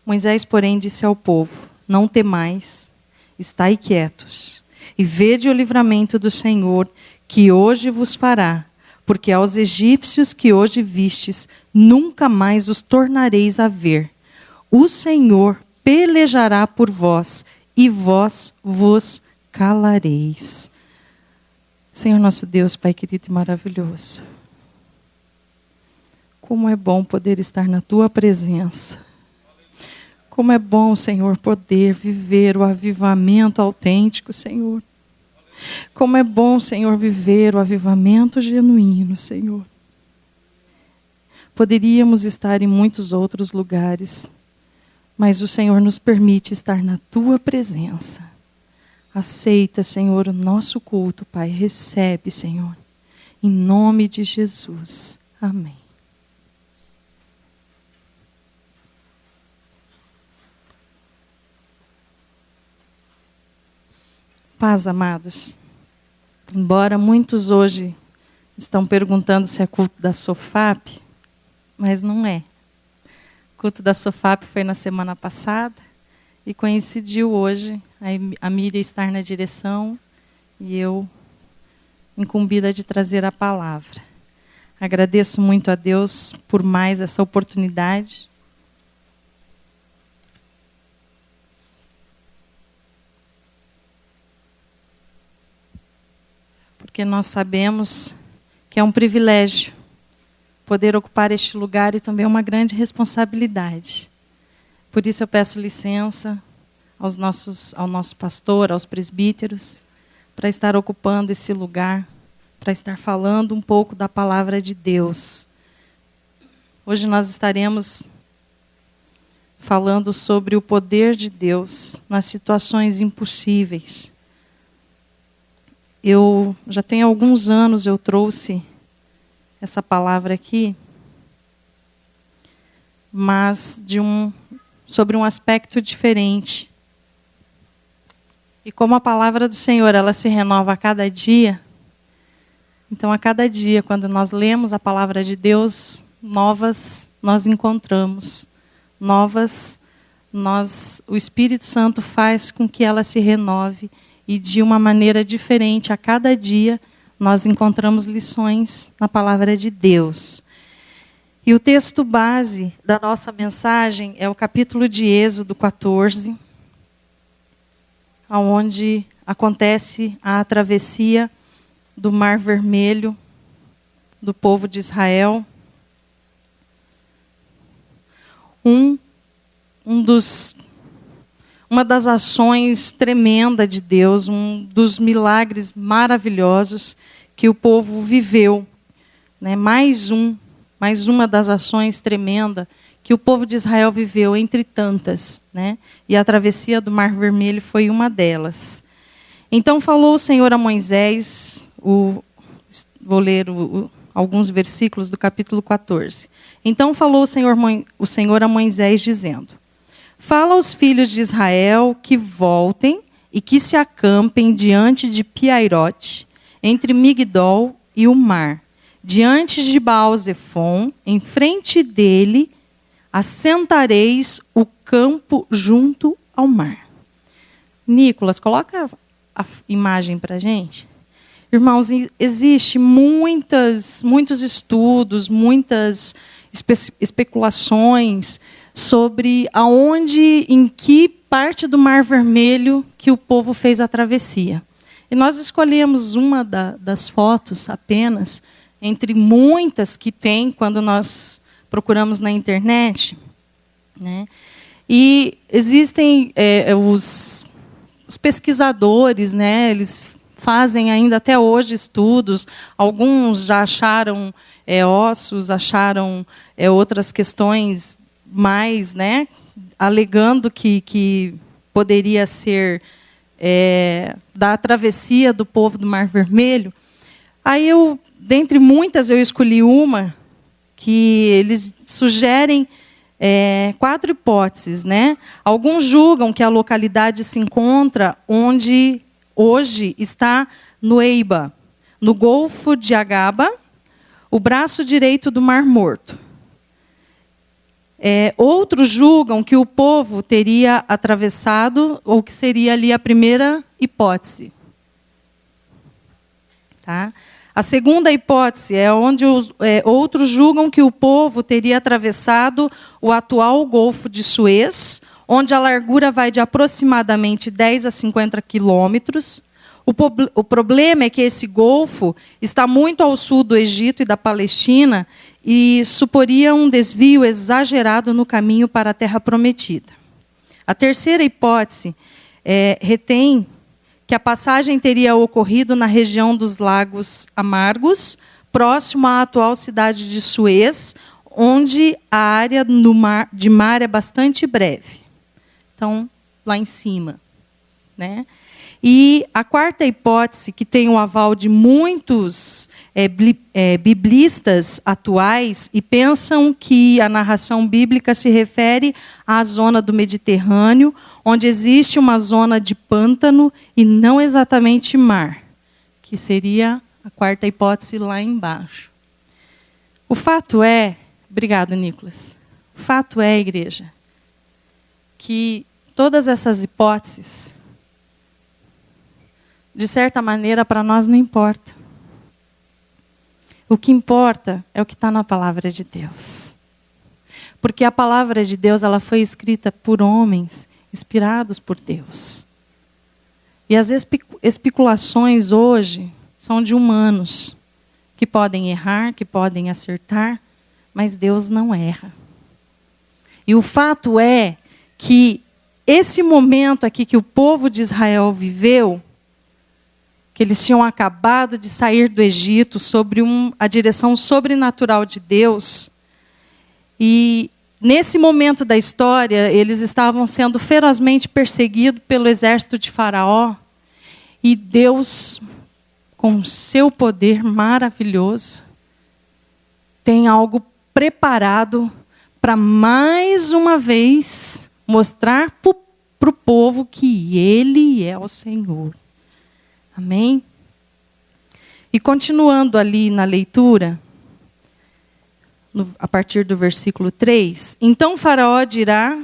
Moisés, porém, disse ao povo: não temais, estai quietos, e vede o livramento do Senhor, que hoje vos fará, porque aos egípcios que hoje vistes, nunca mais os tornareis a ver. O Senhor pelejará por vós, e vós vos calareis. Senhor nosso Deus, Pai querido e maravilhoso, como é bom poder estar na Tua presença. Como é bom, Senhor, poder viver o avivamento autêntico, Senhor. Como é bom, Senhor, viver o avivamento genuíno, Senhor. Poderíamos estar em muitos outros lugares, mas o Senhor nos permite estar na Tua presença. Aceita, Senhor, o nosso culto, Pai. Recebe, Senhor. Em nome de Jesus. Amém. Paz, amados. Embora muitos hoje estão perguntando se é culto da SOFAP, mas não é. O culto da SOFAP foi na semana passada e coincidiu hoje a Miriam estar na direção e eu incumbida de trazer a palavra. Agradeço muito a Deus por mais essa oportunidade. Porque nós sabemos que é um privilégio poder ocupar este lugar e também uma grande responsabilidade. Por isso eu peço licença ao nosso pastor, aos presbíteros, para estar ocupando esse lugar, para estar falando um pouco da palavra de Deus. Hoje nós estaremos falando sobre o poder de Deus nas situações impossíveis. Eu já tenho alguns anos eu trouxe essa palavra aqui, mas sobre um aspecto diferente. E como a palavra do Senhor, ela se renova a cada dia, então a cada dia, quando nós lemos a palavra de Deus, novas nós encontramos, o Espírito Santo faz com que ela se renove. E de uma maneira diferente, a cada dia, nós encontramos lições na palavra de Deus. E o texto base da nossa mensagem é o capítulo de Êxodo 14, onde acontece a travessia do Mar Vermelho, do povo de Israel. Uma das ações tremendas de Deus, um dos milagres maravilhosos que o povo viveu. Né? Mais uma das ações tremendas que o povo de Israel viveu, entre tantas. Né? E a travessia do Mar Vermelho foi uma delas. Então falou o Senhor a Moisés, vou ler alguns versículos do capítulo 14. Então falou o Senhor a Moisés, dizendo: fala aos filhos de Israel que voltem e que se acampem diante de Piairote, entre Migdol e o mar, diante de Baal-Zefon, em frente dele, assentareis o campo junto ao mar. Nicolas, coloca a imagem para a gente. Irmãos, existe muitos estudos, muitas especulações sobre em que parte do Mar Vermelho que o povo fez a travessia. E nós escolhemos uma das fotos apenas, entre muitas que tem quando nós procuramos na internet. Né? E existem os pesquisadores, né? Eles fazem ainda até hoje estudos, alguns já acharam ossos, acharam outras questões mais, né, alegando que poderia ser da travessia do povo do Mar Vermelho. Aí dentre muitas, eu escolhi uma que eles sugerem 4 hipóteses. Né? Alguns julgam que a localidade se encontra onde hoje está Nueiba, no Golfo de Agaba, o braço direito do Mar Morto. outros julgam que o povo teria atravessado, ou que seria ali a primeira hipótese. Tá? A segunda hipótese é onde outros julgam que o povo teria atravessado o atual Golfo de Suez, onde a largura vai de aproximadamente 10 a 50 quilômetros. O problema é que esse golfo está muito ao sul do Egito e da Palestina e suporia um desvio exagerado no caminho para a Terra Prometida. A terceira hipótese retém que a passagem teria ocorrido na região dos Lagos Amargos, próximo à atual cidade de Suez, onde a área de mar é bastante breve. Então, lá em cima, né? E a quarta hipótese, que tem o aval de muitos biblistas atuais, e pensam que a narração bíblica se refere à zona do Mediterrâneo, onde existe uma zona de pântano e não exatamente mar, que seria a quarta hipótese lá embaixo. O fato é, obrigado, Nicolas, o fato é, igreja, que todas essas hipóteses, de certa maneira, para nós não importa. O que importa é o que está na palavra de Deus. Porque a palavra de Deus ela foi escrita por homens inspirados por Deus. E as especulações hoje são de humanos, que podem errar, que podem acertar, mas Deus não erra. E o fato é que esse momento aqui que o povo de Israel viveu, que eles tinham acabado de sair do Egito sob a direção sobrenatural de Deus, e nesse momento da história, eles estavam sendo ferozmente perseguidos pelo exército de Faraó, e Deus, com seu poder maravilhoso, tem algo preparado para mais uma vez mostrar para o povo que Ele é o Senhor. Amém? E continuando ali na leitura, a partir do versículo 3, então Faraó dirá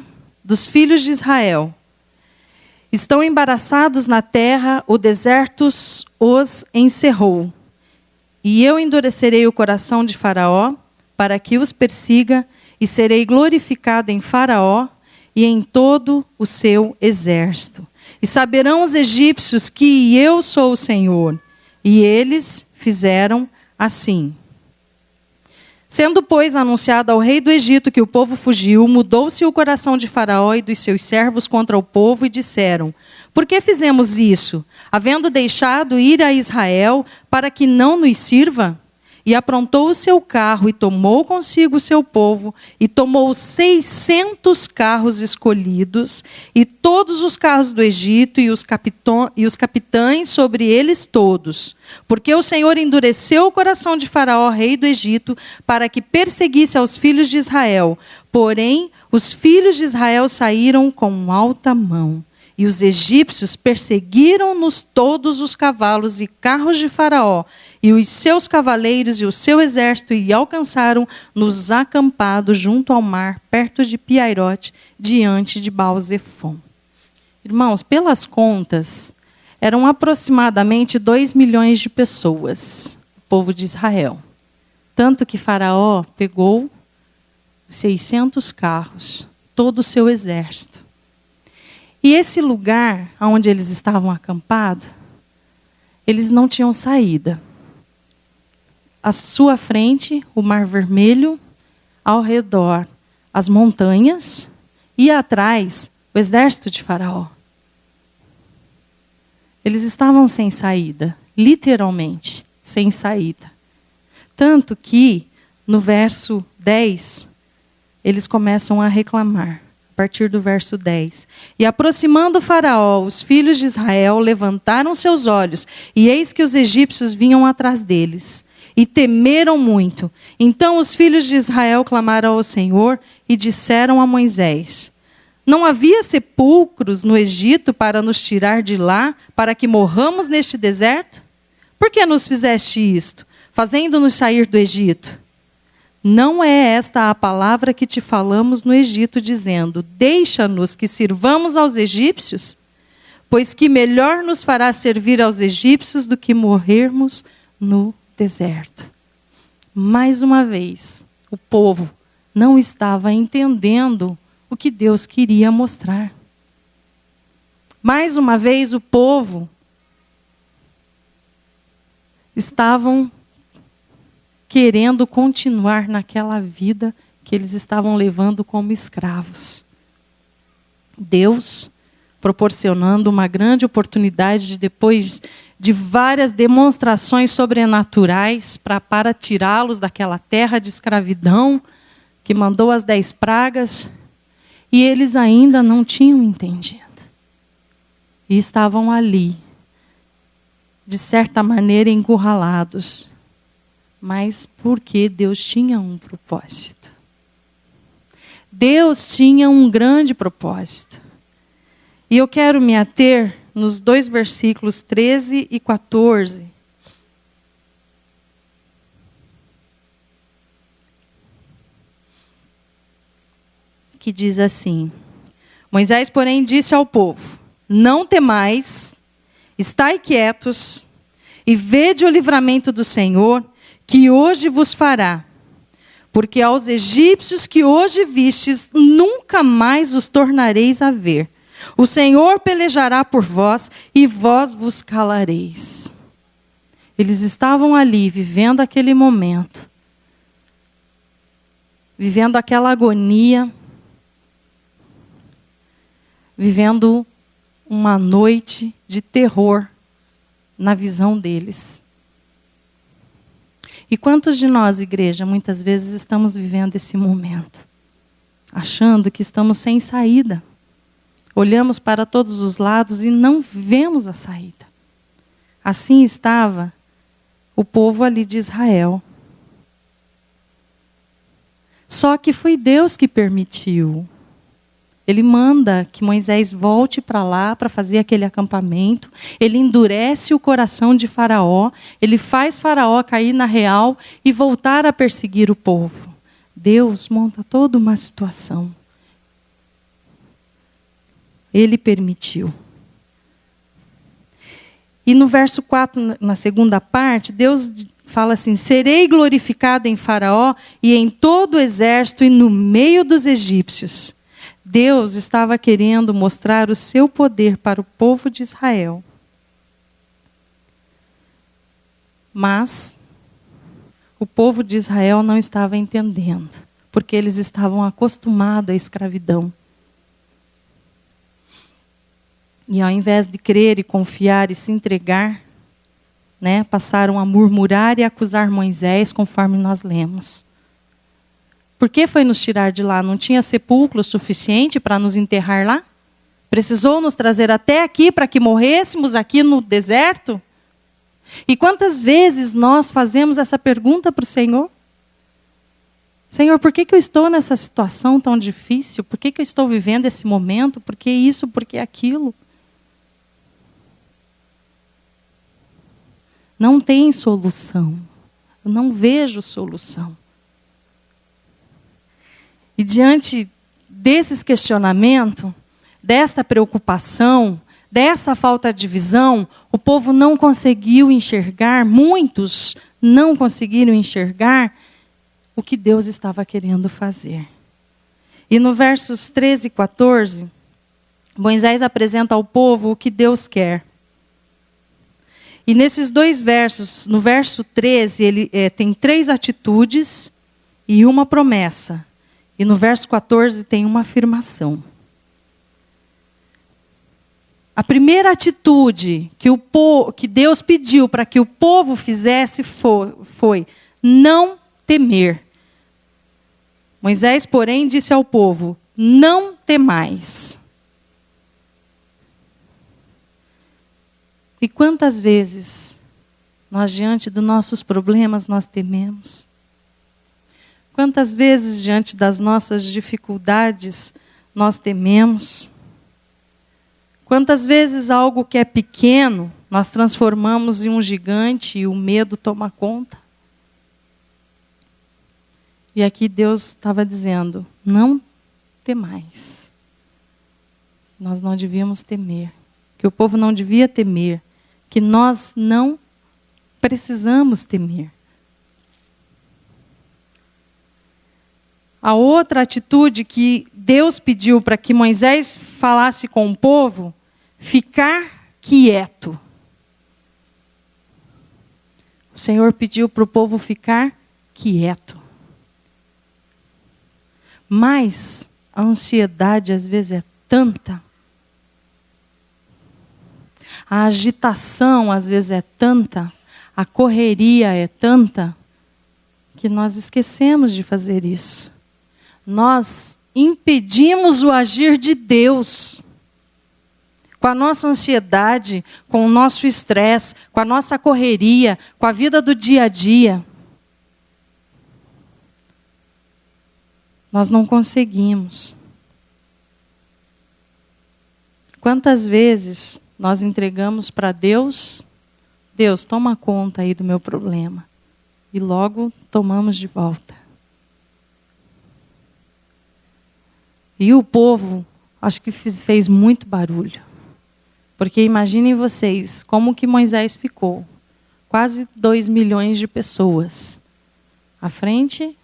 dos filhos de Israel: estão embaraçados na terra, o deserto os encerrou. E eu endurecerei o coração de Faraó, para que os persiga, e serei glorificado em Faraó e em todo o seu exército. E saberão os egípcios que eu sou o Senhor. E eles fizeram assim. Sendo, pois, anunciado ao rei do Egito que o povo fugiu, mudou-se o coração de Faraó e dos seus servos contra o povo, e disseram: por que fizemos isso, havendo deixado ir a Israel, para que não nos sirva? E aprontou o seu carro, e tomou consigo o seu povo, e tomou 600 carros escolhidos, e todos os carros do Egito, e os capitães sobre eles todos. Porque o Senhor endureceu o coração de Faraó, rei do Egito, para que perseguisse aos filhos de Israel. Porém, os filhos de Israel saíram com alta mão. E os egípcios perseguiram-nos todos os cavalos e carros de Faraó, e os seus cavaleiros e o seu exército, e alcançaram-nos acampados junto ao mar, perto de Piairote, diante de Baal-Zefom. Irmãos, pelas contas, eram aproximadamente 2 milhões de pessoas, o povo de Israel. Tanto que Faraó pegou 600 carros, todo o seu exército. E esse lugar onde eles estavam acampados, eles não tinham saída. À sua frente, o Mar Vermelho, ao redor, as montanhas, e atrás, o exército de Faraó. Eles estavam sem saída, literalmente, sem saída. Tanto que, no verso 10, eles começam a reclamar. A partir do verso 10. E aproximando Faraó, os filhos de Israel levantaram seus olhos, e eis que os egípcios vinham atrás deles, e temeram muito. Então os filhos de Israel clamaram ao Senhor, e disseram a Moisés: não havia sepulcros no Egito para nos tirar de lá, para que morramos neste deserto? Por que nos fizeste isto, fazendo-nos sair do Egito? Não é esta a palavra que te falamos no Egito, dizendo: deixa-nos que sirvamos aos egípcios? Pois que melhor nos fará servir aos egípcios do que morrermos no deserto. Mais uma vez, o povo não estava entendendo o que Deus queria mostrar. Mais uma vez, o povo estavam querendo continuar naquela vida que eles estavam levando como escravos. Deus proporcionando uma grande oportunidade de, depois de várias demonstrações sobrenaturais para tirá-los daquela terra de escravidão, que mandou as 10 pragas, e eles ainda não tinham entendido. E estavam ali, de certa maneira encurralados, mas porque Deus tinha um propósito. Deus tinha um grande propósito. E eu quero me ater nos 2 versículos 13 e 14. Que diz assim: Moisés, porém, disse ao povo: não temais, estai quietos, e vede o livramento do Senhor, que hoje vos fará. Porque aos egípcios que hoje vistes, nunca mais os tornareis a ver. O Senhor pelejará por vós, e vós vos calareis. Eles estavam ali, vivendo aquele momento, vivendo aquela agonia, vivendo uma noite de terror na visão deles. E quantos de nós, igreja, muitas vezes estamos vivendo esse momento, achando que estamos sem saída? Olhamos para todos os lados e não vemos a saída. Assim estava o povo ali de Israel. Só que foi Deus que permitiu. Ele manda que Moisés volte para lá para fazer aquele acampamento. Ele endurece o coração de Faraó. Ele faz Faraó cair na real e voltar a perseguir o povo. Deus monta toda uma situação. Ele permitiu. E no verso 4, na segunda parte, Deus fala assim: serei glorificado em Faraó e em todo o exército e no meio dos egípcios. Deus estava querendo mostrar o seu poder para o povo de Israel. Mas o povo de Israel não estava entendendo, porque eles estavam acostumados à escravidão. E ao invés de crer e confiar e se entregar, passaram a murmurar e acusar Moisés, conforme nós lemos. Por que foi nos tirar de lá? Não tinha sepulcro suficiente para nos enterrar lá? Precisou nos trazer até aqui para que morrêssemos aqui no deserto? E quantas vezes nós fazemos essa pergunta para o Senhor? Senhor, por que eu estou nessa situação tão difícil? Por que eu estou vivendo esse momento? Por que isso? Por que aquilo? Não tem solução. Eu não vejo solução. E diante desses questionamentos, dessa preocupação, dessa falta de visão, o povo não conseguiu enxergar, muitos não conseguiram enxergar o que Deus estava querendo fazer. E no versos 13 e 14, Moisés apresenta ao povo o que Deus quer. E nesses 2 versos, no verso 13, ele tem 3 atitudes e uma promessa. E no verso 14 tem uma afirmação. A primeira atitude que Deus pediu para que o povo fizesse foi não temer. Moisés, porém, disse ao povo: não temais. E quantas vezes nós, diante dos nossos problemas, nós tememos? Quantas vezes, diante das nossas dificuldades, nós tememos? Quantas vezes algo que é pequeno, nós transformamos em um gigante e o medo toma conta? E aqui Deus estava dizendo, não temais. Nós não devíamos temer. Que o povo não devia temer. Que nós não precisamos temer. A outra atitude que Deus pediu para que Moisés falasse com o povo, ficar quieto. O Senhor pediu para o povo ficar quieto. Mas a ansiedade às vezes é tanta, a agitação às vezes é tanta, a correria é tanta, que nós esquecemos de fazer isso. Nós impedimos o agir de Deus. Com a nossa ansiedade, com o nosso estresse, com a nossa correria, com a vida do dia a dia. Nós não conseguimos. Quantas vezes nós entregamos para Deus, Deus, toma conta aí do meu problema. E logo tomamos de volta. E o povo, acho que fez muito barulho. Porque imaginem vocês, como que Moisés ficou. Quase 2 milhões de pessoas. À frente,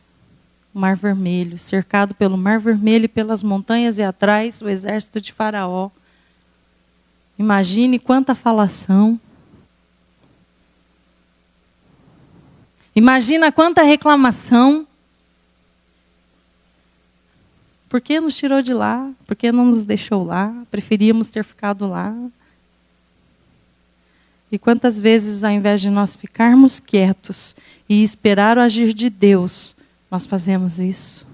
o Mar Vermelho, cercado pelo Mar Vermelho e pelas montanhas, e atrás o exército de Faraó. Imagine quanta falação. Imagina quanta reclamação. Por que nos tirou de lá? Por que não nos deixou lá? Preferíamos ter ficado lá. E quantas vezes, ao invés de nós ficarmos quietos e esperar o agir de Deus, nós fazemos isso?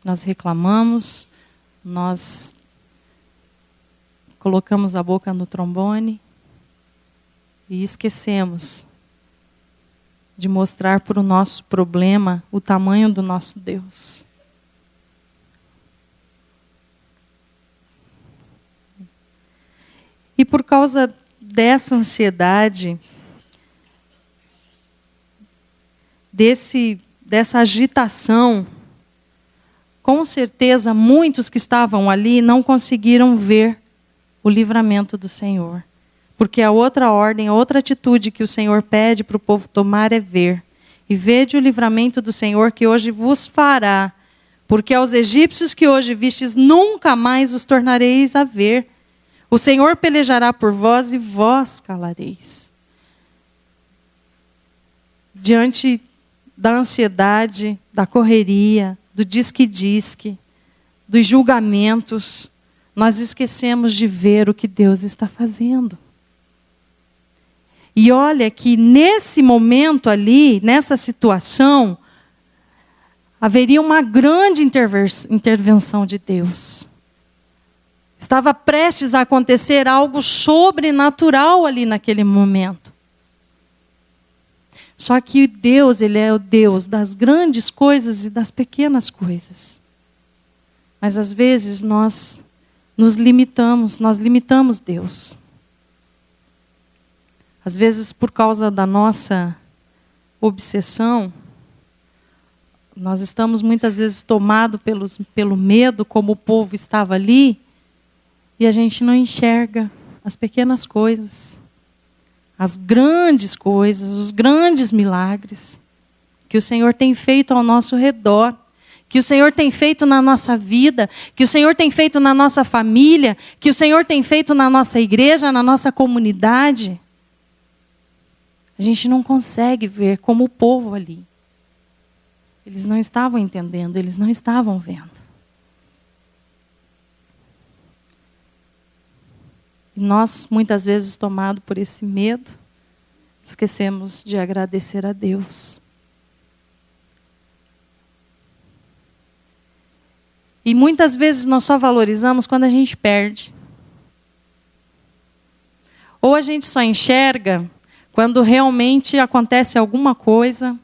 Nós reclamamos, nós colocamos a boca no trombone e esquecemos de mostrar para o nosso problema o tamanho do nosso Deus. E por causa dessa ansiedade, dessa agitação, com certeza muitos que estavam ali não conseguiram ver o livramento do Senhor. Porque a outra ordem, a outra atitude que o Senhor pede para o povo tomar é ver. E vede o livramento do Senhor que hoje vos fará. Porque aos egípcios que hoje vistes, nunca mais os tornareis a ver. O Senhor pelejará por vós e vós calareis. Diante da ansiedade, da correria, do disque-disque, dos julgamentos, nós esquecemos de ver o que Deus está fazendo. E olha que nesse momento ali, nessa situação, haveria uma grande intervenção de Deus. Estava prestes a acontecer algo sobrenatural ali naquele momento. Só que Deus, Ele é o Deus das grandes coisas e das pequenas coisas. Mas às vezes nós limitamos Deus. Às vezes, por causa da nossa obsessão, nós estamos muitas vezes tomados pelo medo, como o povo estava ali, e a gente não enxerga as pequenas coisas, as grandes coisas, os grandes milagres que o Senhor tem feito ao nosso redor, que o Senhor tem feito na nossa vida, que o Senhor tem feito na nossa família, que o Senhor tem feito na nossa igreja, na nossa comunidade. A gente não consegue ver como o povo ali. Eles não estavam entendendo, eles não estavam vendo. E nós, muitas vezes, tomados por esse medo, esquecemos de agradecer a Deus. E muitas vezes nós só valorizamos quando a gente perde. Ou a gente só enxerga quando realmente acontece alguma coisa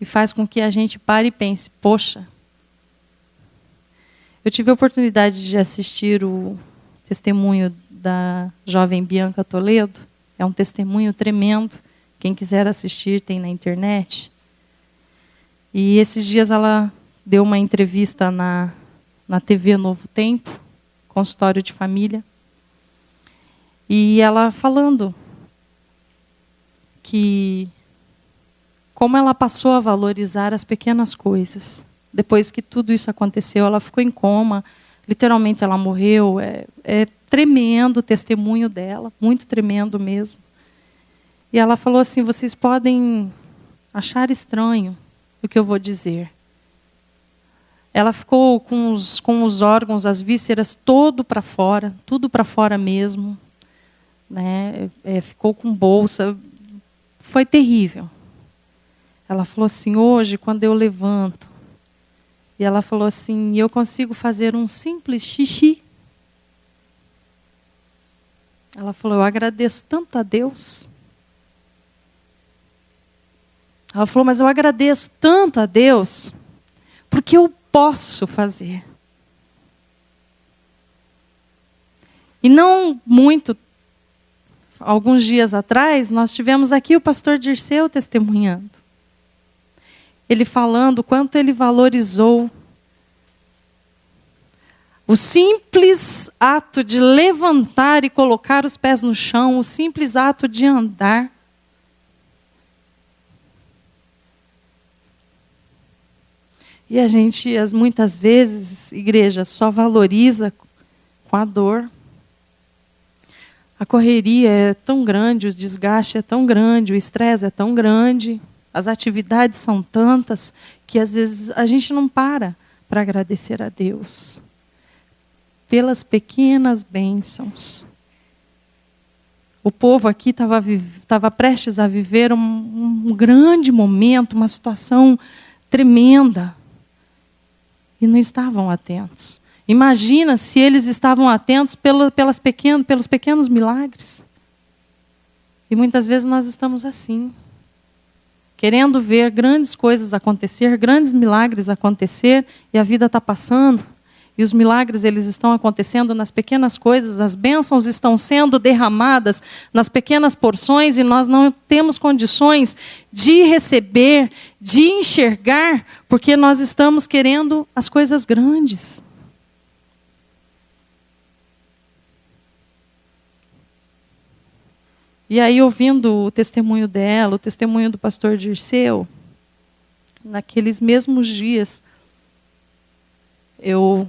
e faz com que a gente pare e pense, poxa, eu tive a oportunidade de assistir o testemunho da jovem Bianca Toledo. É um testemunho tremendo. Quem quiser assistir tem na internet. E esses dias ela deu uma entrevista na TV Novo Tempo, consultório de família. E ela falando que como ela passou a valorizar as pequenas coisas. Depois que tudo isso aconteceu, ela ficou em coma, literalmente ela morreu. É tremendo o testemunho dela, muito tremendo mesmo. E ela falou assim, vocês podem achar estranho o que eu vou dizer. Ela ficou com os órgãos, as vísceras, tudo para fora mesmo. Né? Ficou com bolsa. Foi terrível. Ela falou assim, hoje, quando eu levanto, e ela falou assim, eu consigo fazer um simples xixi. Ela falou, eu agradeço tanto a Deus. Ela falou, mas eu agradeço tanto a Deus, porque eu posso fazer. E não muito, alguns dias atrás, nós tivemos aqui o pastor Dirceu testemunhando. Ele falando o quanto ele valorizou o simples ato de levantar e colocar os pés no chão, o simples ato de andar. E a gente, muitas vezes, igreja, só valoriza com a dor. A correria é tão grande, o desgaste é tão grande, o estresse é tão grande, as atividades são tantas, que às vezes a gente não para agradecer a Deus pelas pequenas bênçãos. O povo aqui estava prestes a viver um grande momento, uma situação tremenda. E não estavam atentos. Imagina se eles estavam atentos pelos pequenos milagres. E muitas vezes nós estamos assim. Querendo ver grandes coisas acontecer, grandes milagres acontecer, e a vida está passando. E os milagres eles estão acontecendo nas pequenas coisas, as bênçãos estão sendo derramadas nas pequenas porções e nós não temos condições de receber, de enxergar, porque nós estamos querendo as coisas grandes. E aí, ouvindo o testemunho dela, o testemunho do pastor Dirceu, naqueles mesmos dias, eu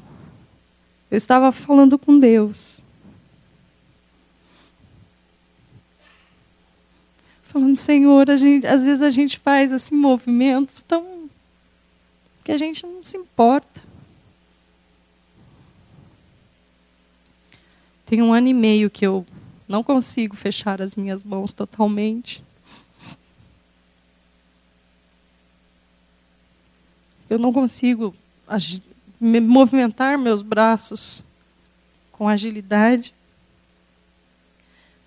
estava falando com Deus. Falando, Senhor, às vezes a gente faz assim, movimentos tão que a gente não se importa. Tem 1 ano e meio que eu não consigo fechar as minhas mãos totalmente. Eu não consigo movimentar meus braços com agilidade.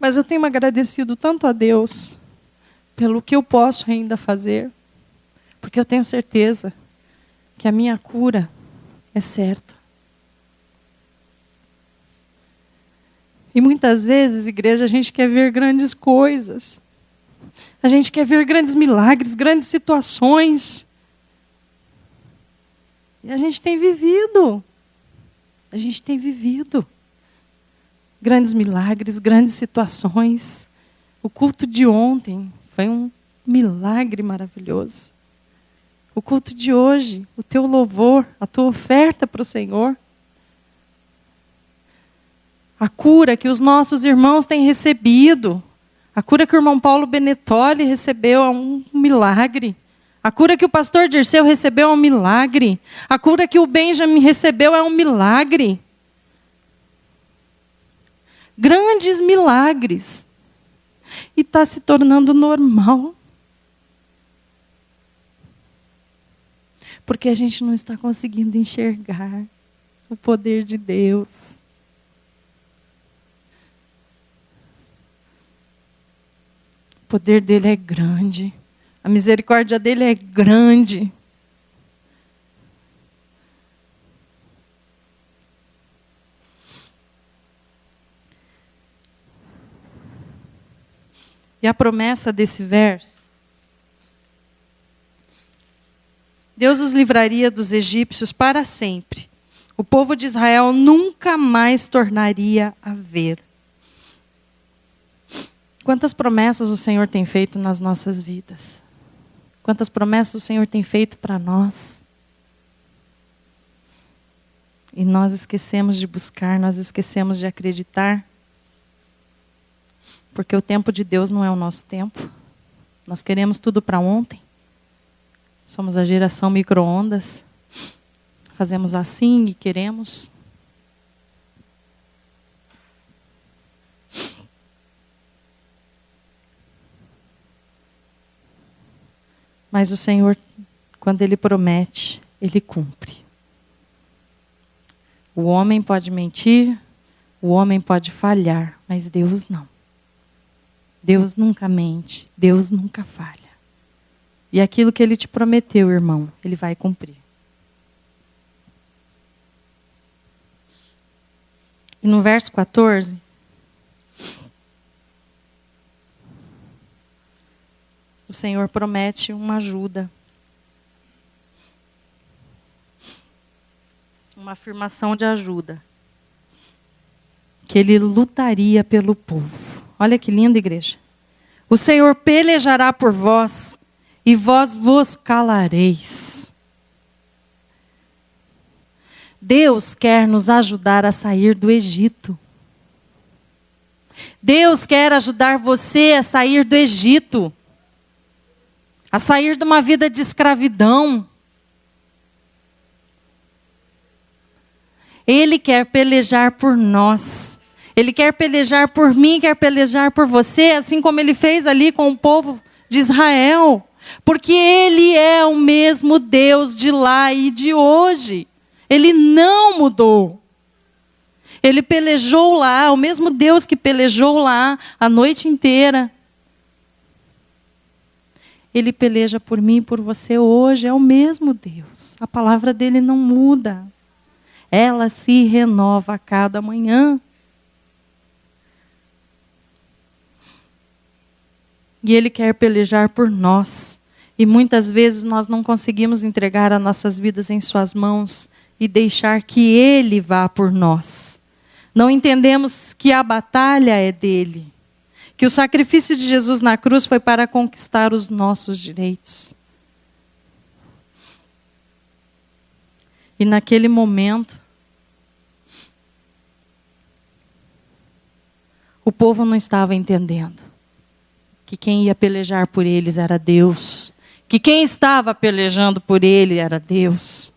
Mas eu tenho agradecido tanto a Deus pelo que eu posso ainda fazer, porque eu tenho certeza que a minha cura é certa. E muitas vezes, igreja, a gente quer ver grandes coisas. A gente quer ver grandes milagres, grandes situações. E a gente tem vivido. A gente tem vivido grandes milagres, grandes situações. O culto de ontem foi um milagre maravilhoso. O culto de hoje, o teu louvor, a tua oferta para o Senhor. A cura que os nossos irmãos têm recebido. A cura que o irmão Paulo Benettoli recebeu é um milagre. A cura que o pastor Dirceu recebeu é um milagre. A cura que o Benjamin recebeu é um milagre. Grandes milagres. E está se tornando normal. Porque a gente não está conseguindo enxergar o poder de Deus. O poder dele é grande. A misericórdia dele é grande. E a promessa desse verso Deus os livraria dos egípcios para sempre. O povo de Israel nunca mais tornaria a ver. Quantas promessas o Senhor tem feito nas nossas vidas? Quantas promessas o Senhor tem feito para nós? E nós esquecemos de buscar, nós esquecemos de acreditar. Porque o tempo de Deus não é o nosso tempo. Nós queremos tudo para ontem. Somos a geração micro-ondas. Fazemos assim e queremos. Mas o Senhor, quando Ele promete, Ele cumpre. O homem pode mentir, o homem pode falhar, mas Deus não. Deus nunca mente, Deus nunca falha. E aquilo que Ele te prometeu, irmão, Ele vai cumprir. E no verso 14, o Senhor promete uma ajuda. Uma afirmação de ajuda. Que Ele lutaria pelo povo. Olha que linda, igreja. O Senhor pelejará por vós e vós vos calareis. Deus quer nos ajudar a sair do Egito. Deus quer ajudar você a sair do Egito. A sair de uma vida de escravidão. Ele quer pelejar por nós. Ele quer pelejar por mim, quer pelejar por você, assim como Ele fez ali com o povo de Israel. Porque Ele é o mesmo Deus de lá e de hoje. Ele não mudou. Ele pelejou lá, o mesmo Deus que pelejou lá a noite inteira. Ele peleja por mim e por você hoje, é o mesmo Deus. A palavra dele não muda. Ela se renova a cada manhã. E Ele quer pelejar por nós. E muitas vezes nós não conseguimos entregar as nossas vidas em suas mãos e deixar que Ele vá por nós. Não entendemos que a batalha é dele. Que o sacrifício de Jesus na cruz foi para conquistar os nossos direitos. E naquele momento, o povo não estava entendendo que quem ia pelejar por eles era Deus. Que quem estava pelejando por ele era Deus.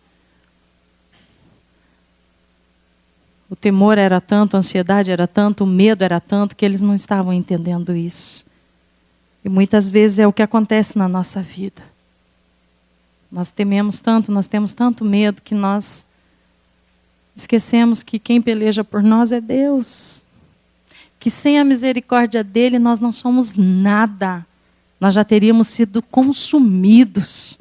O temor era tanto, a ansiedade era tanto, o medo era tanto, que eles não estavam entendendo isso. E muitas vezes é o que acontece na nossa vida. Nós tememos tanto, nós temos tanto medo, que nós esquecemos que quem peleja por nós é Deus. Que sem a misericórdia dele nós não somos nada. Nós já teríamos sido consumidos.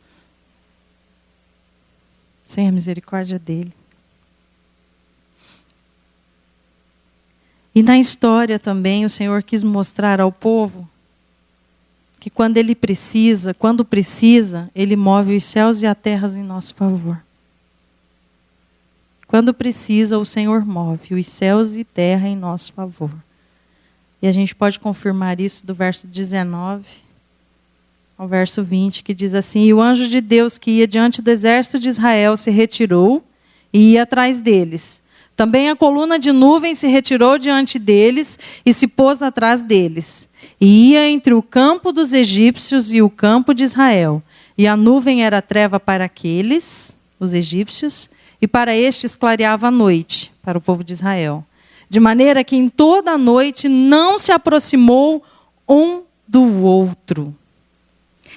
Sem a misericórdia dele. E na história também o Senhor quis mostrar ao povo que quando precisa, Ele move os céus e a terra em nosso favor. Quando precisa, o Senhor move os céus e terra em nosso favor. E a gente pode confirmar isso do verso 19 ao verso 20, que diz assim: E o anjo de Deus que ia diante do exército de Israel se retirou e ia atrás deles. Também a coluna de nuvem se retirou diante deles e se pôs atrás deles. E ia entre o campo dos egípcios e o campo de Israel. E a nuvem era treva para aqueles, os egípcios, e para estes clareava a noite, para o povo de Israel. De maneira que em toda a noite não se aproximou um do outro.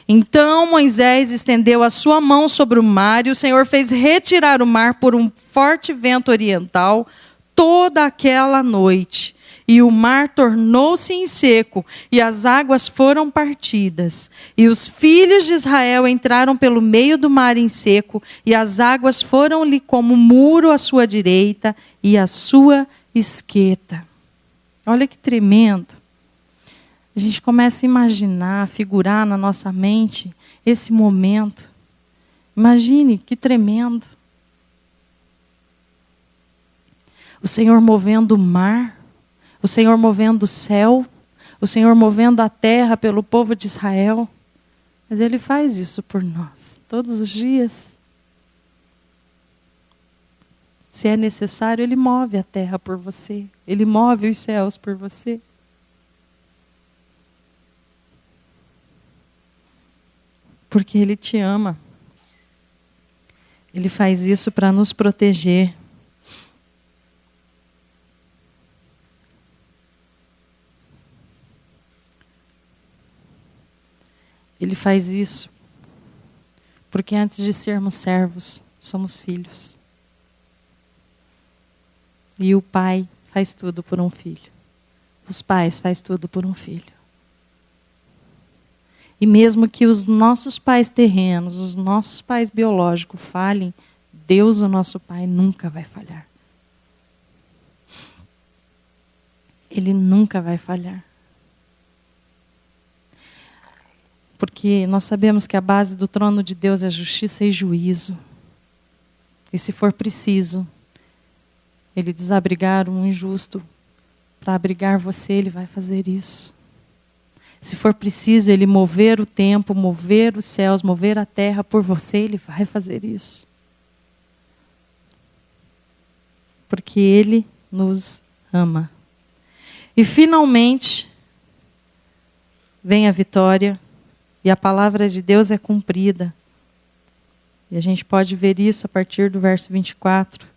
Então Moisés estendeu a sua mão sobre o mar, e o Senhor fez retirar o mar por um forte vento oriental toda aquela noite. E o mar tornou-se em seco, e as águas foram partidas. E os filhos de Israel entraram pelo meio do mar em seco, e as águas foram-lhe como muro à sua direita e à sua esquerda. Olha que tremendo. A gente começa a imaginar, a figurar na nossa mente esse momento Imagine, que tremendo. O Senhor movendo o mar, o Senhor movendo o céu, o Senhor movendo a terra pelo povo de Israel. Mas Ele faz isso por nós, todos os dias. Se é necessário, Ele move a terra por você. Ele move os céus por você. Porque Ele te ama. Ele faz isso para nos proteger. Ele faz isso porque antes de sermos servos, somos filhos. E o pai faz tudo por um filho. Os pais fazem tudo por um filho. E mesmo que os nossos pais terrenos, os nossos pais biológicos falhem, Deus, o nosso Pai, nunca vai falhar. Ele nunca vai falhar. Porque nós sabemos que a base do trono de Deus é justiça e juízo. E se for preciso, Ele desabrigar um injusto para abrigar você, Ele vai fazer isso. Se for preciso Ele mover o tempo, mover os céus, mover a terra por você, Ele vai fazer isso. Porque Ele nos ama. E finalmente, vem a vitória. E a palavra de Deus é cumprida. E a gente pode ver isso a partir do verso 24.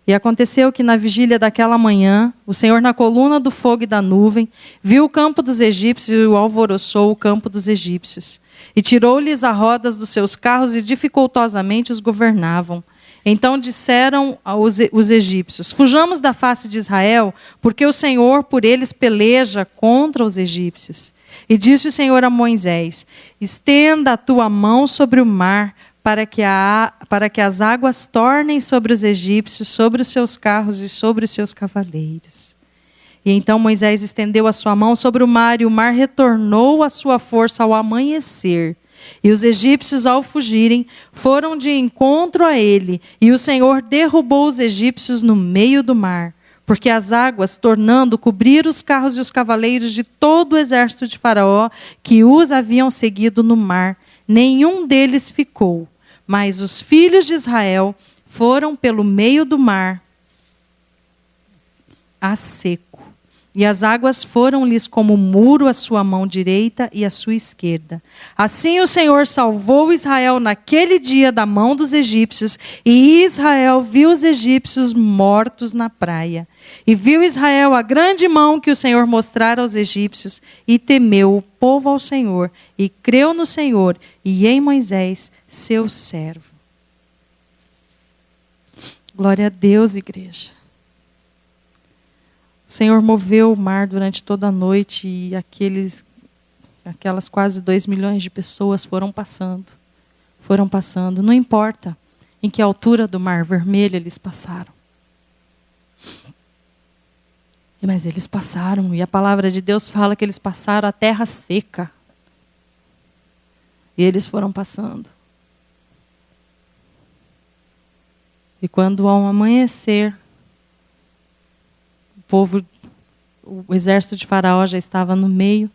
E aconteceu que na vigília daquela manhã, o Senhor na coluna do fogo e da nuvem, viu o campo dos egípcios e o alvoroçou o campo dos egípcios. E tirou-lhes as rodas dos seus carros e dificultosamente os governavam. Então disseram os egípcios: fujamos da face de Israel, porque o Senhor por eles peleja contra os egípcios. E disse o Senhor a Moisés: estenda a tua mão sobre o mar, para que as águas tornem sobre os egípcios, sobre os seus carros e sobre os seus cavaleiros. E então Moisés estendeu a sua mão sobre o mar, e o mar retornou a sua força ao amanhecer. E os egípcios, ao fugirem, foram de encontro a ele, e o Senhor derrubou os egípcios no meio do mar. Porque as águas, tornando, cobriram os carros e os cavaleiros de todo o exército de Faraó, que os haviam seguido no mar. Nenhum deles ficou. Mas os filhos de Israel foram pelo meio do mar a seco. E as águas foram-lhes como muro à sua mão direita e à sua esquerda. Assim o Senhor salvou Israel naquele dia da mão dos egípcios, e Israel viu os egípcios mortos na praia. E viu Israel a grande mão que o Senhor mostrara aos egípcios, e temeu o povo ao Senhor, e creu no Senhor e em Moisés, seu servo. Glória a Deus, igreja. O Senhor moveu o mar durante toda a noite e aquelas quase 2 milhões de pessoas foram passando. Não importa em que altura do Mar Vermelho eles passaram. Mas eles passaram, e a palavra de Deus fala que eles passaram a terra seca. E eles foram passando. E quando ao amanhecer, o exército de Faraó já estava no meio,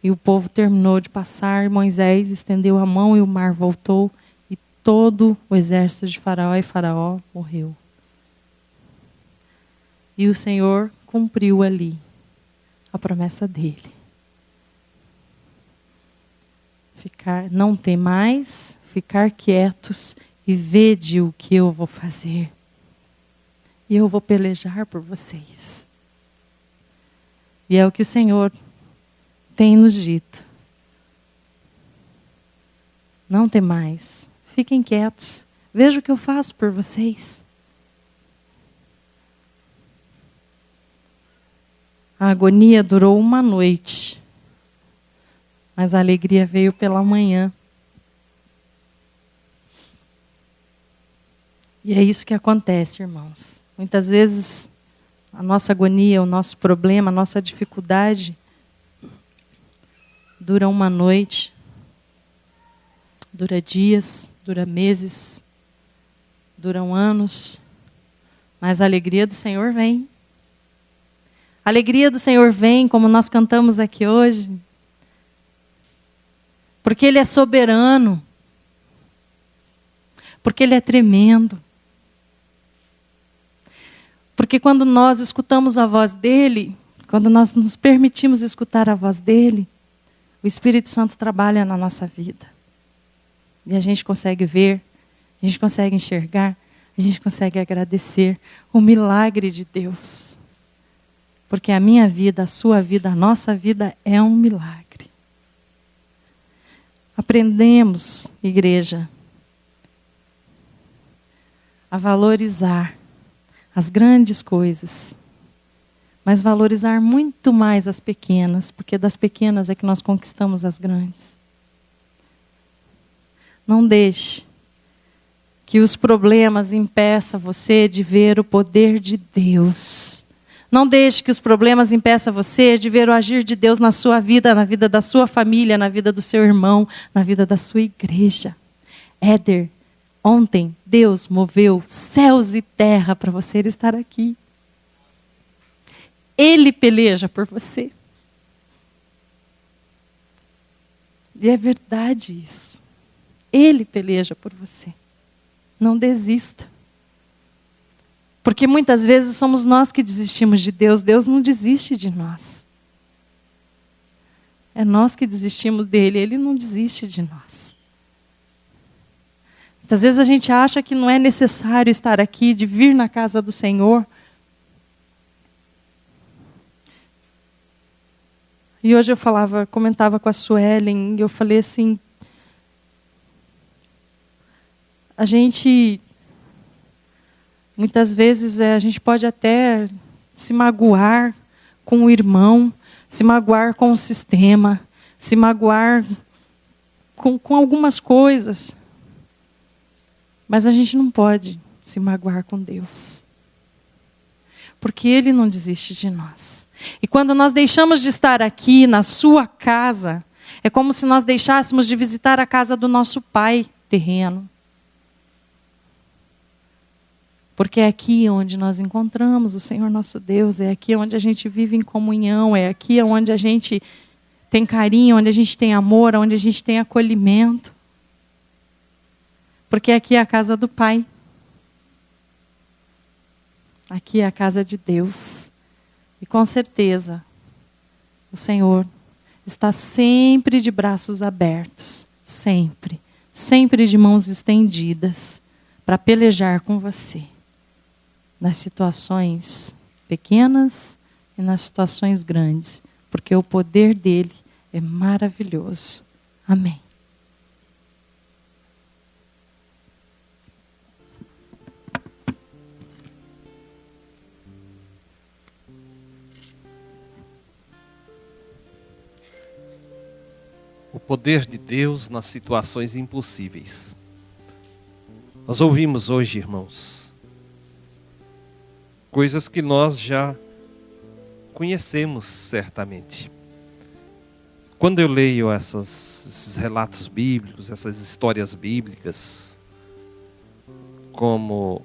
e o povo terminou de passar, e Moisés estendeu a mão e o mar voltou, e todo o exército de Faraó morreu. E o Senhor cumpriu ali a promessa dele. Não temais, ficar quietos e vede o que eu vou fazer. E eu vou pelejar por vocês. E é o que o Senhor tem nos dito. Não temais, fiquem quietos, veja o que eu faço por vocês. A agonia durou uma noite, mas a alegria veio pela manhã. E é isso que acontece, irmãos. Muitas vezes a nossa agonia, o nosso problema, a nossa dificuldade dura uma noite, Dura dias, dura meses, duram anos, mas a alegria do Senhor vem. A alegria do Senhor vem, como nós cantamos aqui hoje, porque Ele é soberano, porque Ele é tremendo. Porque quando nós escutamos a voz dEle, quando nós nos permitimos escutar a voz dEle, o Espírito Santo trabalha na nossa vida. E a gente consegue ver, a gente consegue enxergar, a gente consegue agradecer o milagre de Deus. Porque a minha vida, a sua vida, a nossa vida é um milagre. Aprendemos, igreja, a valorizar as grandes coisas, mas valorizar muito mais as pequenas, porque das pequenas é que nós conquistamos as grandes. Não deixe que os problemas impeçam você de ver o poder de Deus. Não deixe que os problemas impeçam você de ver o agir de Deus na sua vida, na vida da sua família, na vida do seu irmão, na vida da sua igreja. Éder, ontem Deus moveu céus e terra para você estar aqui. Ele peleja por você. E é verdade isso. Ele peleja por você. Não desista. Porque muitas vezes somos nós que desistimos de Deus. Deus não desiste de nós. É nós que desistimos dele. Ele não desiste de nós. Muitas vezes a gente acha que não é necessário estar aqui, de vir na casa do Senhor. E hoje eu comentava com a Suelen, e eu falei assim, a gente, muitas vezes, a gente pode até se magoar com o irmão, se magoar com o sistema, se magoar com algumas coisas. Mas a gente não pode se magoar com Deus. Porque Ele não desiste de nós. E quando nós deixamos de estar aqui na sua casa, é como se nós deixássemos de visitar a casa do nosso Pai terreno. Porque é aqui onde nós encontramos o Senhor nosso Deus, é aqui onde a gente vive em comunhão, é aqui onde a gente tem carinho, onde a gente tem amor, onde a gente tem acolhimento. Porque aqui é a casa do Pai. Aqui é a casa de Deus. E com certeza, o Senhor está sempre de braços abertos, sempre, sempre de mãos estendidas, para pelejar com você. Nas situações pequenas e nas situações grandes, porque o poder dele é maravilhoso. Amém. O poder de Deus nas situações impossíveis. Nós ouvimos hoje, irmãos, coisas que nós já conhecemos certamente. Quando eu leio esses relatos bíblicos, essas histórias bíblicas, como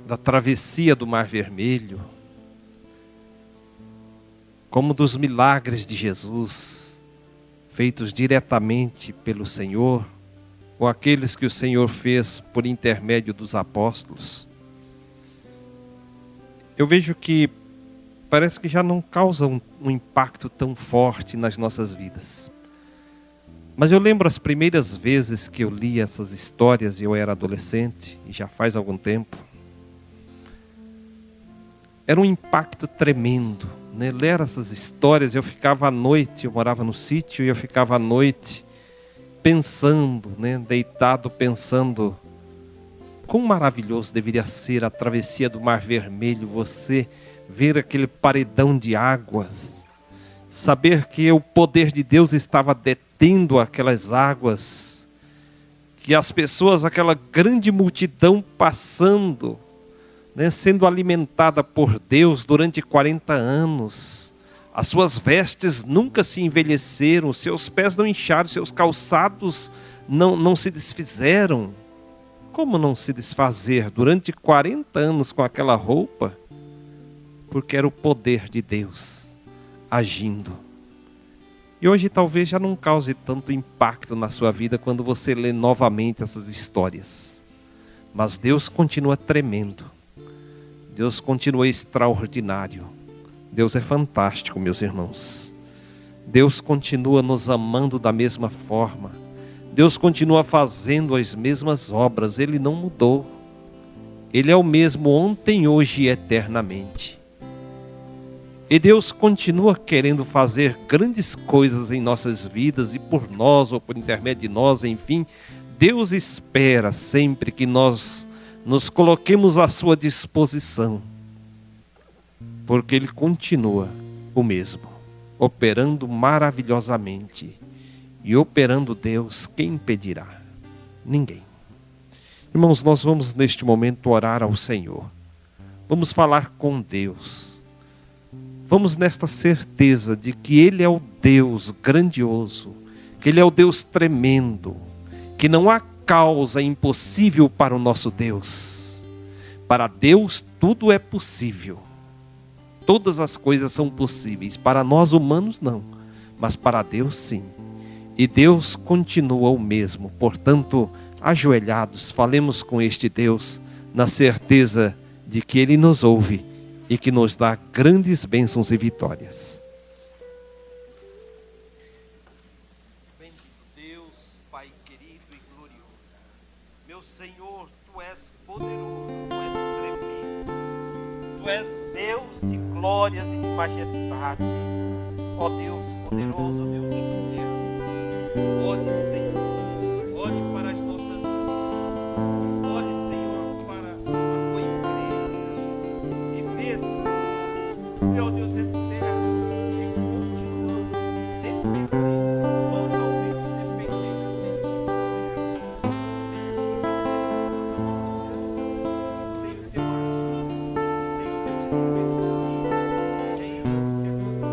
da travessia do Mar Vermelho, como dos milagres de Jesus, feitos diretamente pelo Senhor, ou aqueles que o Senhor fez por intermédio dos apóstolos, eu vejo que parece que já não causa um impacto tão forte nas nossas vidas. Mas eu lembro as primeiras vezes que eu li essas histórias, e eu era adolescente, e já faz algum tempo. Era um impacto tremendo, né? Ler essas histórias, eu ficava à noite, eu morava no sítio, e eu ficava à noite pensando, né? Deitado pensando, quão maravilhoso deveria ser a travessia do Mar Vermelho, você ver aquele paredão de águas, saber que o poder de Deus estava detendo aquelas águas, que as pessoas, aquela grande multidão passando, né, sendo alimentada por Deus durante 40 anos, as suas vestes nunca se envelheceram, seus pés não incharam, seus calçados não se desfizeram. Como não se desfazer durante 40 anos com aquela roupa? Porque era o poder de Deus agindo. E hoje talvez já não cause tanto impacto na sua vida quando você lê novamente essas histórias. Mas Deus continua tremendo. Deus continua extraordinário. Deus é fantástico, meus irmãos. Deus continua nos amando da mesma forma. Deus continua fazendo as mesmas obras. Ele não mudou. Ele é o mesmo ontem, hoje e eternamente. E Deus continua querendo fazer grandes coisas em nossas vidas e por nós ou por intermédio de nós, enfim. Deus espera sempre que nós nos coloquemos à sua disposição. Porque Ele continua o mesmo, operando maravilhosamente. E operando Deus, quem impedirá? Ninguém. Irmãos, nós vamos neste momento orar ao Senhor. Vamos falar com Deus. Vamos nesta certeza de que Ele é o Deus grandioso, que Ele é o Deus tremendo, que não há causa impossível para o nosso Deus. Para Deus tudo é possível. Todas as coisas são possíveis. Para nós humanos não, mas para Deus sim. E Deus continua o mesmo. Portanto, ajoelhados, falemos com este Deus na certeza de que Ele nos ouve e que nos dá grandes bênçãos e vitórias. Bendito Deus, Pai querido e glorioso. Meu Senhor, Tu és poderoso, Tu és tremendo. Tu és Deus de glórias e de majestade. Ó Deus poderoso, Deus de Deus. Olhe, Senhor, olhe para as nossas vidas, olhe, Senhor, para a Tua igreja, e vê, Senhor, meu Deus eterno, que continua dependendo, totalmente dependente, sem o Teu agir, sem o Teu serviço, é isso que acontece.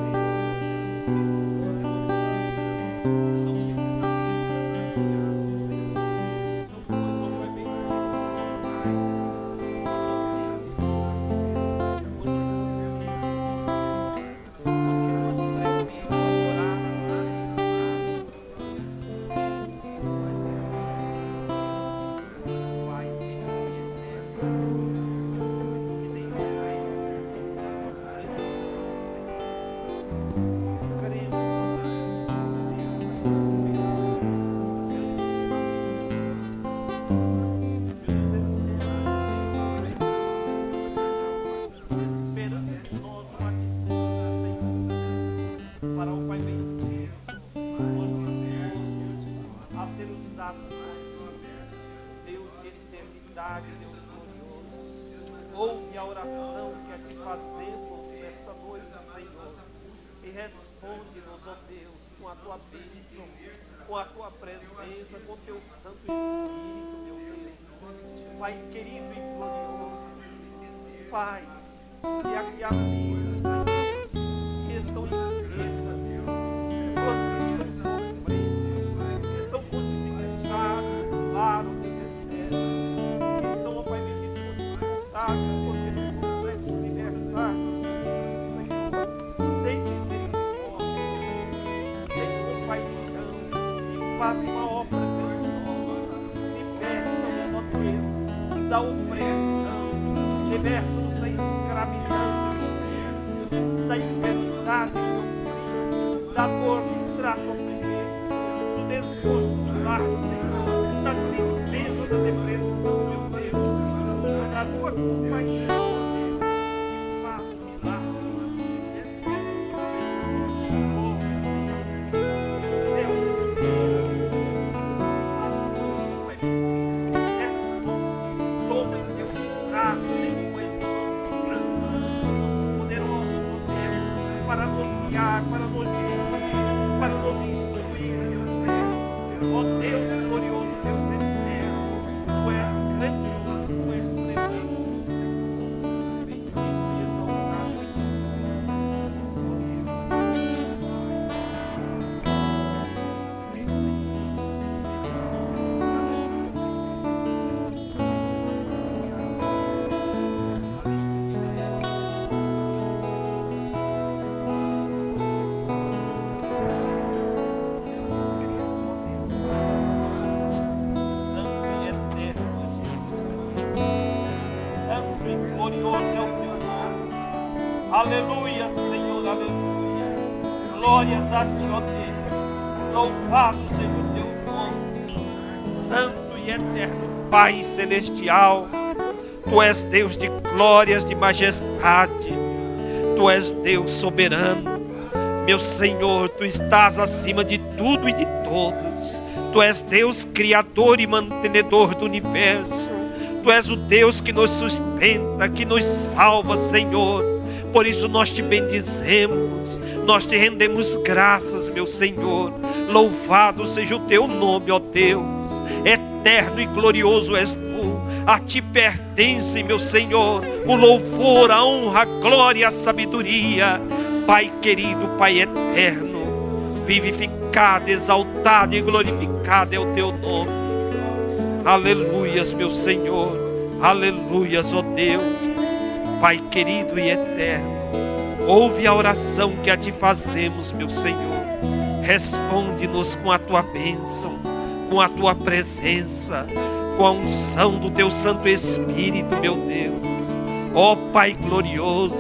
Deus de eternidade, Deus glorioso, ouve a oração que aqui fazemos nesta noite, Senhor, e responde-nos, ó Deus, com a Tua bênção, com a Tua presença, com o Teu Santo Espírito, meu Deus. Pai querido e glorioso, Pai, e aqui há vidas, Senhor, que estão enfermas, que estão sofrendo, que estão com dificuldades, claro, que estão, ó Pai bendito, com dificuldades, você não consegue se libertar, Senhor. Deixe misericórdia, deixe compaixão, e faça uma obra grandiosa. Liberta-nos, ó Deus, da opressão, liberta-nos da escravidão, da enfermidade, da dor que traz sofrimento, do desgosto do lar, Senhor, da tristeza, da depressão, meu Deus, da Tua compaixão, e faça milagres. Para nos guiar, para nos instruir, ó Deus glorioso. Aleluia, Senhor, aleluia. Glórias a ti, ó Deus. Louvado seja o teu nome. Santo e eterno Pai celestial. Tu és Deus de glórias, de majestade. Tu és Deus soberano. Meu Senhor, Tu estás acima de tudo e de todos. Tu és Deus criador e mantenedor do universo. Tu és o Deus que nos sustenta, que nos salva, Senhor. Por isso nós te bendizemos, nós te rendemos graças, meu Senhor. Louvado seja o teu nome, ó Deus. Eterno e glorioso és tu. A ti pertence, meu Senhor, o louvor, a honra, a glória, a sabedoria. Pai querido, Pai eterno, vivificado, exaltado e glorificado é o teu nome. Aleluias, meu Senhor. Aleluias, ó Deus. Pai querido e eterno, ouve a oração que a ti fazemos, meu Senhor. Responde-nos com a tua bênção, com a tua presença, com a unção do teu Santo Espírito, meu Deus. Ó Pai glorioso,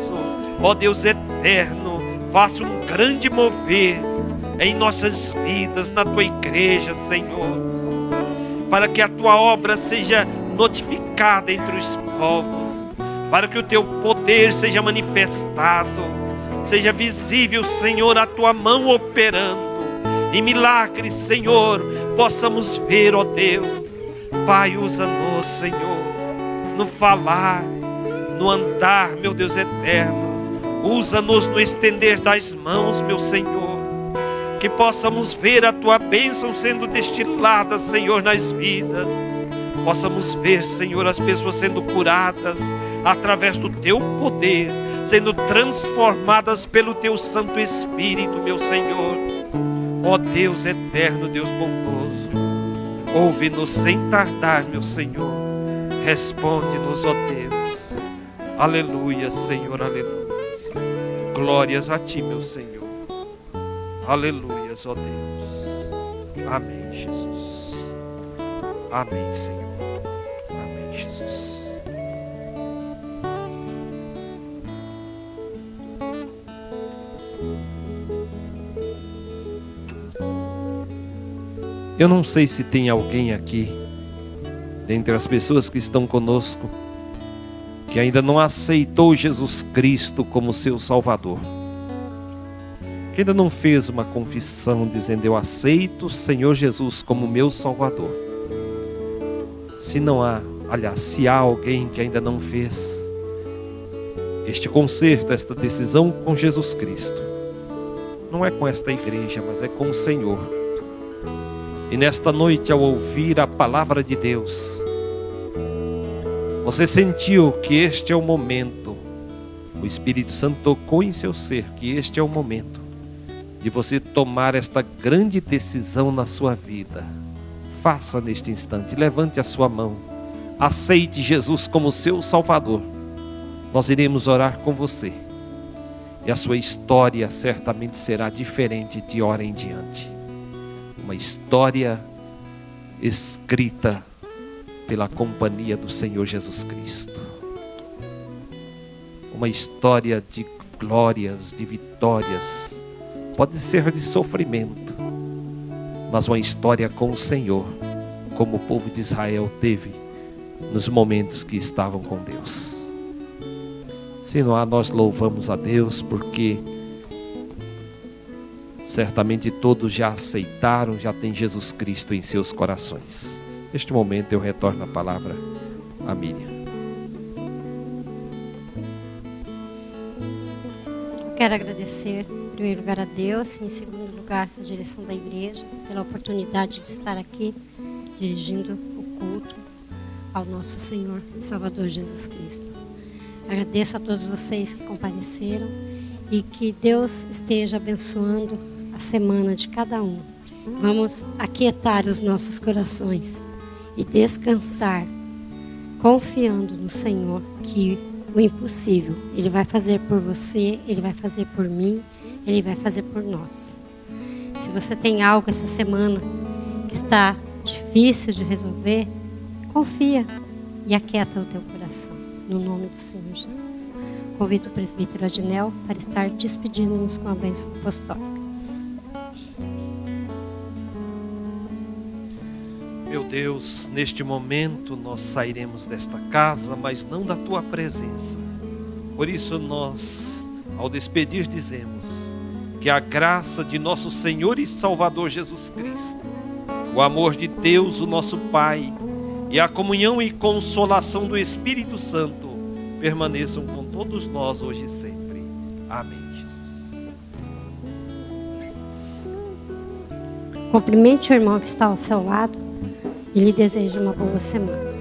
ó Deus eterno, faça um grande mover em nossas vidas, na tua igreja, Senhor, para que a tua obra seja notificada entre os povos, para que o teu poder seja manifestado, seja visível, Senhor, a tua mão operando, e milagres, Senhor, possamos ver, ó Deus. Pai, usa-nos, Senhor, no falar, no andar, meu Deus eterno. Usa-nos no estender das mãos, meu Senhor. Que possamos ver a tua bênção sendo destilada, Senhor, nas vidas. Possamos ver, Senhor, as pessoas sendo curadas através do teu poder, sendo transformadas pelo teu Santo Espírito, meu Senhor. Ó Deus eterno, Deus bondoso, ouve-nos sem tardar, meu Senhor. Responde-nos, ó Deus. Aleluia, Senhor, aleluia. Glórias a ti, meu Senhor. Aleluias, ó Deus. Amém, Jesus. Amém, Senhor. Amém, Jesus. Eu não sei se tem alguém aqui, dentre as pessoas que estão conosco, que ainda não aceitou Jesus Cristo como seu Salvador, que ainda não fez uma confissão dizendo: eu aceito o Senhor Jesus como meu Salvador. Se não há, aliás, se há alguém que ainda não fez este concerto, esta decisão com Jesus Cristo, não é com esta igreja, mas é com o Senhor. E nesta noite, ao ouvir a palavra de Deus, você sentiu que este é o momento, o Espírito Santo tocou em seu ser, que este é o momento de você tomar esta grande decisão na sua vida. Faça neste instante, levante a sua mão, aceite Jesus como seu Salvador. Nós iremos orar com você, e a sua história certamente será diferente de hora em diante. Uma história escrita pela companhia do Senhor Jesus Cristo. Uma história de glórias, de vitórias. Pode ser de sofrimento, mas uma história com o Senhor, como o povo de Israel teve nos momentos que estavam com Deus. Se não há, nós louvamos a Deus, porque certamente todos já aceitaram, já tem Jesus Cristo em seus corações. Neste momento eu retorno a palavra a Miriam. Quero agradecer, em primeiro lugar, a Deus, e em segundo lugar, a direção da igreja, pela oportunidade de estar aqui, dirigindo o culto ao nosso Senhor e Salvador Jesus Cristo. Agradeço a todos vocês que compareceram e que Deus esteja abençoando a semana de cada um. Vamos aquietar os nossos corações e descansar, confiando no Senhor, que o impossível Ele vai fazer por você, Ele vai fazer por mim, Ele vai fazer por nós. Se você tem algo essa semana que está difícil de resolver, confia e aquieta o teu coração. no nome do Senhor Jesus. Convido o presbítero Adinel para estar despedindo-nos com a bênção apostólica. Meu Deus, neste momento nós sairemos desta casa, mas não da tua presença. Por isso nós, ao despedir, dizemos que a graça de nosso Senhor e Salvador Jesus Cristo, o amor de Deus, o nosso Pai, e a comunhão e consolação do Espírito Santo permaneçam com todos nós hoje e sempre. Amém, Jesus. Cumprimente o irmão que está ao seu lado e lhe desejo uma boa semana.